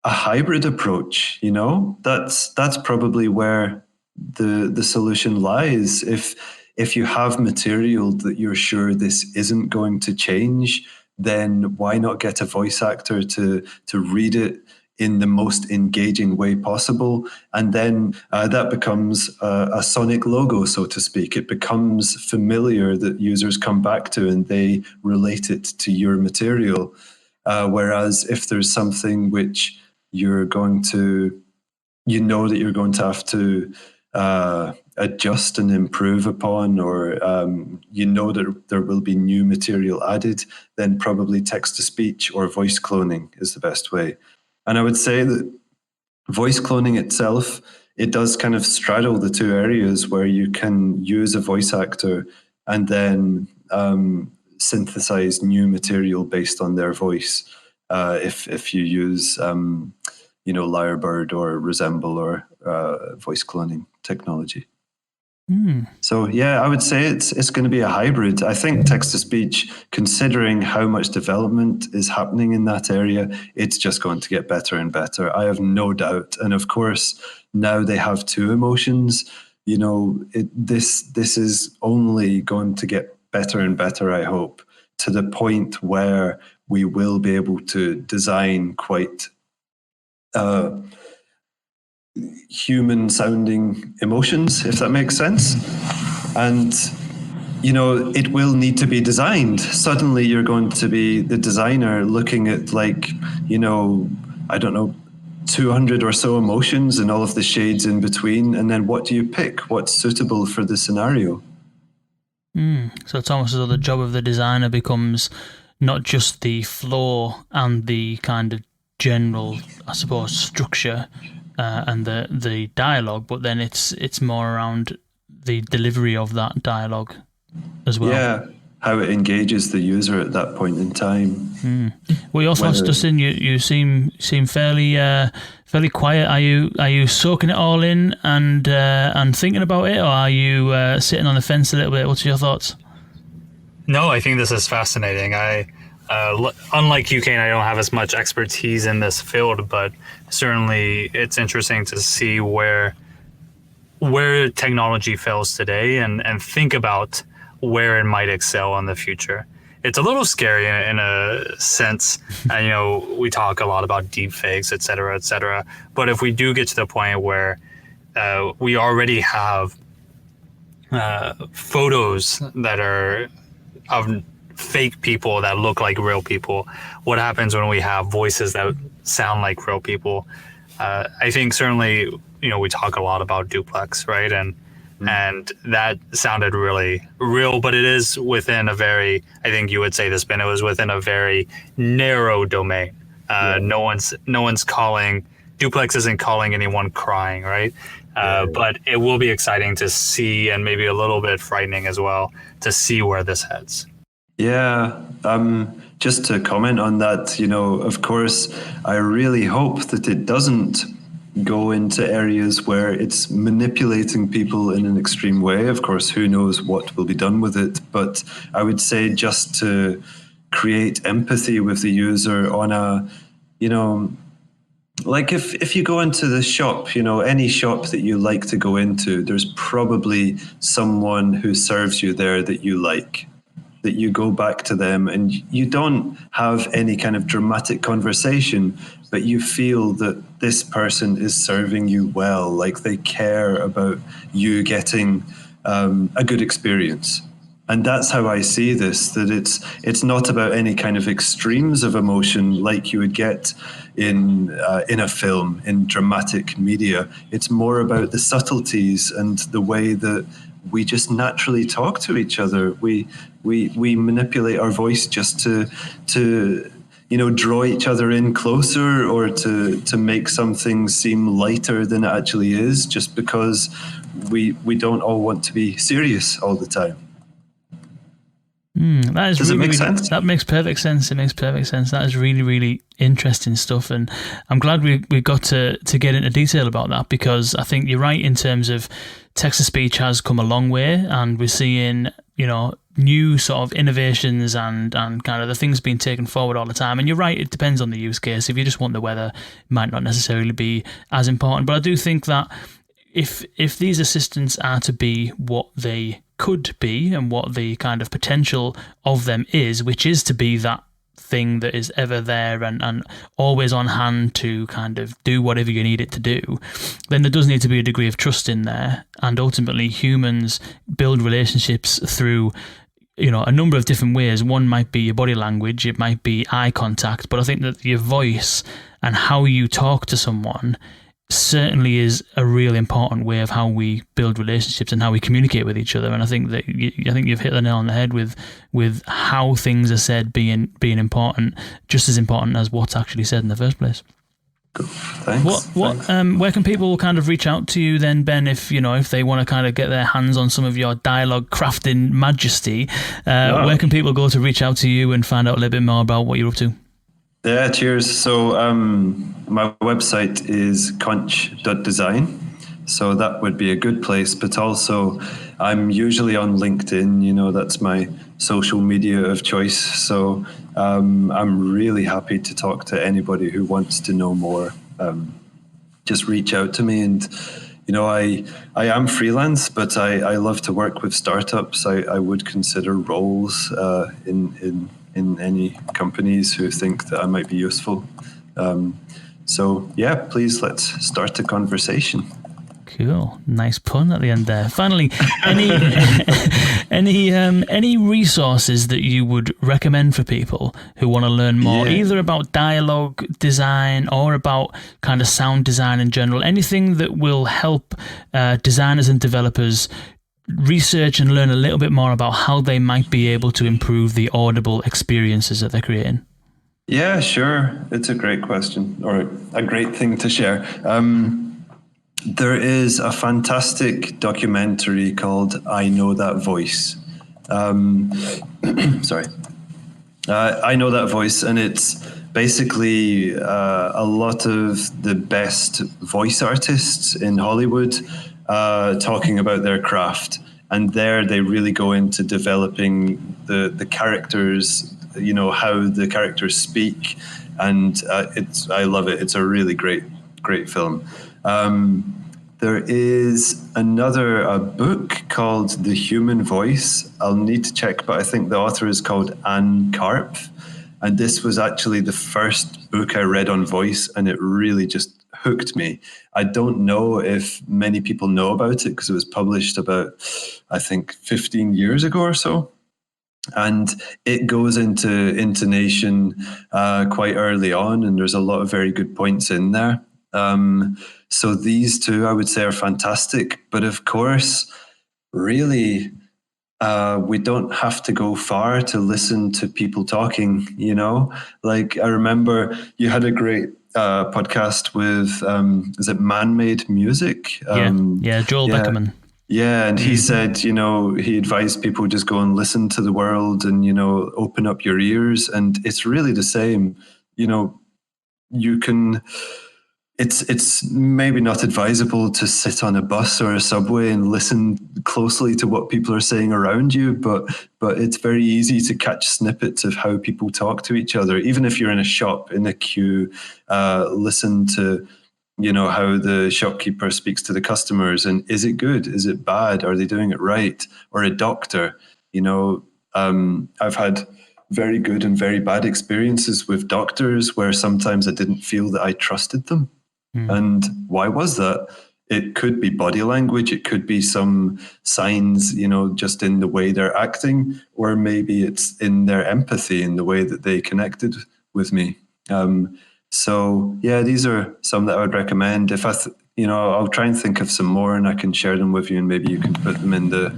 a hybrid approach, that's probably where the solution lies. If you have material that you're sure this isn't going to change, then why not get a voice actor to read it in the most engaging way possible? And then that becomes a sonic logo, so to speak. It becomes familiar that users come back to, and they relate it to your material. Whereas if there's something which you're going to, that you're going to have to adjust and improve upon, or that there will be new material added, then probably text-to-speech or voice cloning is the best way. And I would say that voice cloning itself, it does kind of straddle the two areas where you can use a voice actor and then synthesize new material based on their voice. If you use, Liebert or Resemble or voice cloning technology. So yeah, I would say it's going to be a hybrid. I think text-to-speech, considering how much development is happening in that area, it's just going to get better and better. I have no doubt. And of course, now they have two emotions. This is only going to get better and better, I hope, to the point where we will be able to design quite human-sounding emotions, if that makes sense. And, it will need to be designed. Suddenly you're going to be the designer looking at 200 or so emotions and all of the shades in between. And then what do you pick? What's suitable for the scenario?
So it's almost as though the job of the designer becomes not just the flow and the kind of general, I suppose, structure and the dialogue, but then it's more around the delivery of that dialogue as well.
Yeah, how it engages the user at that point in time.
Well, your thoughts, Dustin? You seem fairly quiet. Are you soaking it all in and thinking about it, or are you sitting on the fence a little bit? What's your thoughts?
No, I think this is fascinating. Unlike you, Kane, I don't have as much expertise in this field, but certainly it's interesting to see where technology fails today and think about where it might excel in the future. It's a little scary in a sense. We talk a lot about deep fakes, et cetera, but if we do get to the point where we already have photos that are of fake people that look like real people, what happens when we have voices that sound like real people? I think certainly, we talk a lot about duplex, right? And that sounded really real, but it is within a very, I think you would say this, Ben, it was within a very narrow domain. No one's calling, duplex isn't calling anyone crying, right? But it will be exciting to see, and maybe a little bit frightening as well, to see where this heads.
Yeah, just to comment on that, of course, I really hope that it doesn't go into areas where it's manipulating people in an extreme way. Of course, who knows what will be done with it. But I would say just to create empathy with the user on a, like if you go into the shop, any shop that you like to go into, there's probably someone who serves you there that you like, that you go back to them and you don't have any kind of dramatic conversation, but you feel that this person is serving you well, like they care about you getting a good experience. And that's how I see this, that it's not about any kind of extremes of emotion like you would get in a film, in dramatic media. It's more about the subtleties and the way that we just naturally talk to each other. We manipulate our voice just to draw each other in closer, or to make something seem lighter than it actually is, just because we don't all want to be serious all the time.
Does
it make sense?
That makes perfect sense. It makes perfect sense. That is really, really interesting stuff, and I'm glad we got to get into detail about that, because I think you're right in terms of text-to-speech has come a long way, and we're seeing new sort of innovations and kind of the things being taken forward all the time. And you're right, it depends on the use case. If you just want the weather, it might not necessarily be as important. But I do think that if these assistants are to be what they could be and what the kind of potential of them is, which is to be that thing that is ever there and always on hand to kind of do whatever you need it to do, then there does need to be a degree of trust in there. And ultimately, humans build relationships through a number of different ways. One might be your body language, it might be eye contact, but I think that your voice and how you talk to someone certainly is a really important way of how we build relationships and how we communicate with each other. And I think that you've hit the nail on the head with how things are said being important, just as important as what's actually said in the first place.
Cool. Thanks.
Where can people kind of reach out to you then, Ben, if they want to kind of get their hands on some of your dialogue crafting majesty? Where can people go to reach out to you and find out a little bit more about what you're up to?
Yeah, cheers. So my website is conch.design. So that would be a good place. But also, I'm usually on LinkedIn. That's my social media of choice. So I'm really happy to talk to anybody who wants to know more. Just reach out to me. And, I am freelance, but I love to work with startups. I would consider roles in any companies who think that I might be useful. Please let's start a conversation.
Cool. Nice pun at the end there. Finally, any resources that you would recommend for people who want to learn more, either about dialogue design or about kind of sound design in general? Anything that will help designers and developers research and learn a little bit more about how they might be able to improve the audible experiences that they're creating?
Yeah, sure. It's a great question, or a great thing to share. There is a fantastic documentary called I Know That Voice. Sorry. I Know That Voice, and it's basically a lot of the best voice artists in Hollywood talking about their craft. And there they really go into developing the characters, how the characters speak. And I love it. It's a really great film. There is a book called The Human Voice. I'll need to check, but I think the author is called Anne Karpf. And this was actually the first book I read on voice, and it really just hooked me. I don't know if many people know about it because it was published about, I think, 15 years ago or so. And it goes into intonation quite early on, and there's a lot of very good points in there. So these two, I would say, are fantastic. But of course, really, we don't have to go far to listen to people talking, Like, I remember you had a great podcast with, is it Man-Made Music?
Joel Beckerman.
Yeah, and he said, he advised people just go and listen to the world and, open up your ears. And it's really the same. You can... It's maybe not advisable to sit on a bus or a subway and listen closely to what people are saying around you, but it's very easy to catch snippets of how people talk to each other. Even if you're in a shop, in a queue, listen to, how the shopkeeper speaks to the customers, and is it good? Is it bad? Are they doing it right? Or a doctor, I've had very good and very bad experiences with doctors where sometimes I didn't feel that I trusted them. And why was that? It could be body language. It could be some signs, just in the way they're acting, or maybe it's in their empathy, in the way that they connected with me. These are some that I would recommend. If I'll try and think of some more, and I can share them with you, and maybe you can put them in the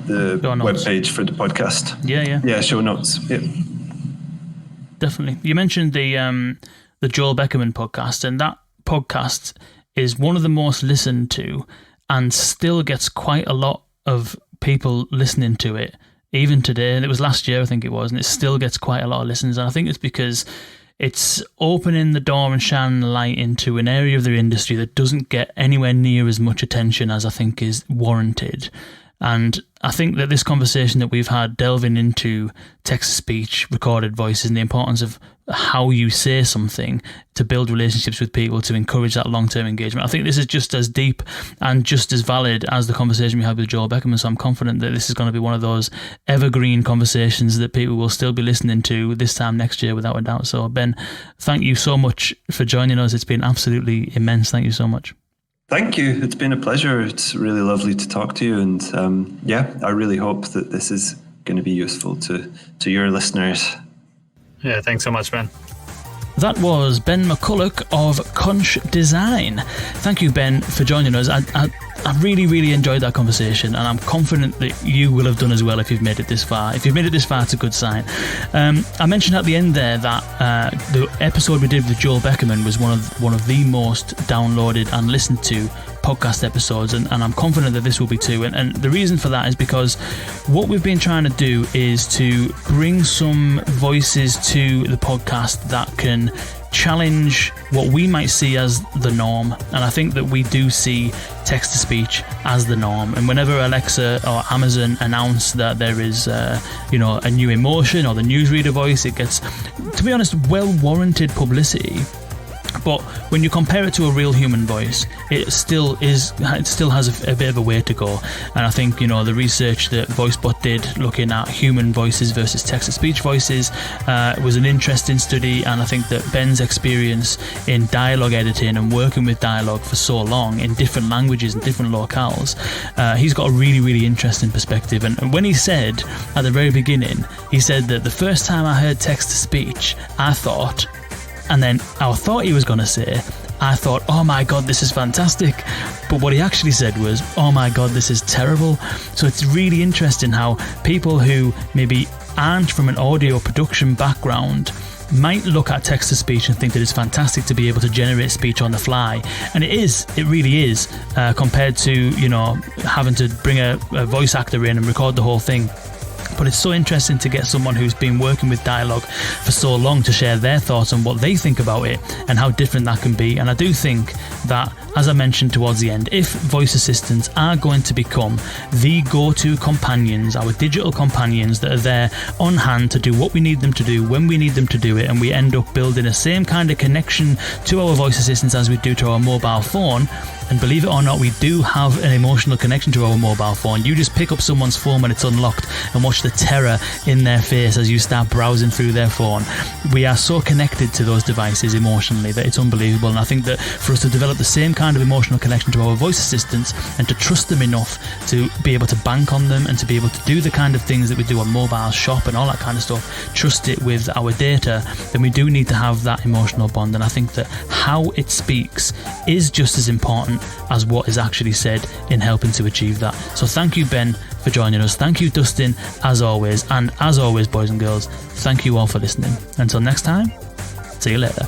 webpage for the podcast. Yeah, show notes. Yeah.
Definitely. You mentioned the Joel Beckerman podcast, and that podcast is one of the most listened to and still gets quite a lot of people listening to it, even today. And it was last year, I think it was, and it still gets quite a lot of listens. And I think it's because it's opening the door and shining the light into an area of the industry that doesn't get anywhere near as much attention as I think is warranted. And I think that this conversation that we've had, delving into text-to-speech, recorded voices, and the importance of how you say something to build relationships with people, to encourage that long-term engagement, I think this is just as deep and just as valid as the conversation we had with Joel Beckerman. So I'm confident that this is going to be one of those evergreen conversations that people will still be listening to this time next year, without a doubt. So Ben, thank you so much for joining us. It's been absolutely immense. Thank you so much.
Thank you. It's been a pleasure. It's really lovely to talk to you. And I really hope that this is going to be useful to your listeners.
Yeah, thanks so much, Ben.
that was Ben McCulloch of Conch Design. Thank you, Ben, for joining us. I really, really enjoyed that conversation, and I'm confident that you will have done as well if you've made it this far. If you've made it this far, it's a good sign. I mentioned at the end there that the episode we did with Joel Beckerman was one of the most downloaded and listened to podcast episodes, and I'm confident that this will be too. And the reason for that is because what we've been trying to do is to bring some voices to the podcast that can challenge what we might see as the norm. And I think that we do see text-to-speech as the norm. And whenever Alexa or Amazon announce that there is a new emotion or the newsreader voice, it gets, to be honest, well-warranted publicity. But when you compare it to a real human voice, it still has a bit of a way to go. And I think, the research that VoiceBot did looking at human voices versus text-to-speech voices was an interesting study. And I think that Ben's experience in dialogue editing and working with dialogue for so long in different languages and different locales, he's got a really, really interesting perspective. And when he said at the very beginning, he said that the first time I heard text-to-speech, I thought he was going to say, I thought, oh my God, this is fantastic. But what he actually said was, oh my God, this is terrible. So it's really interesting how people who maybe aren't from an audio production background might look at text-to-speech and think that it's fantastic to be able to generate speech on the fly. And it really is, compared to, having to bring a voice actor in and record the whole thing. But it's so interesting to get someone who's been working with dialogue for so long to share their thoughts on what they think about it and how different that can be. And I do think that, as I mentioned towards the end, if voice assistants are going to become the go-to companions, our digital companions that are there on hand to do what we need them to do when we need them to do it, and we end up building the same kind of connection to our voice assistants as we do to our mobile phone, and believe it or not, we do have an emotional connection to our mobile phone. You just pick up someone's phone when it's unlocked and watch the terror in their face as you start browsing through their phone. We are so connected to those devices emotionally that it's unbelievable. And I think that for us to develop the same kind of emotional connection to our voice assistants and to trust them enough to be able to bank on them and to be able to do the kind of things that we do on mobile shop and all that kind of stuff, trust it with our data, then we do need to have that emotional bond. And I think that how it speaks is just as important as what is actually said in helping to achieve that. So thank you, Ben, for joining us. Thank you, Dustin, as always. And as always, boys and girls, thank you all for listening. Until next time, see you later.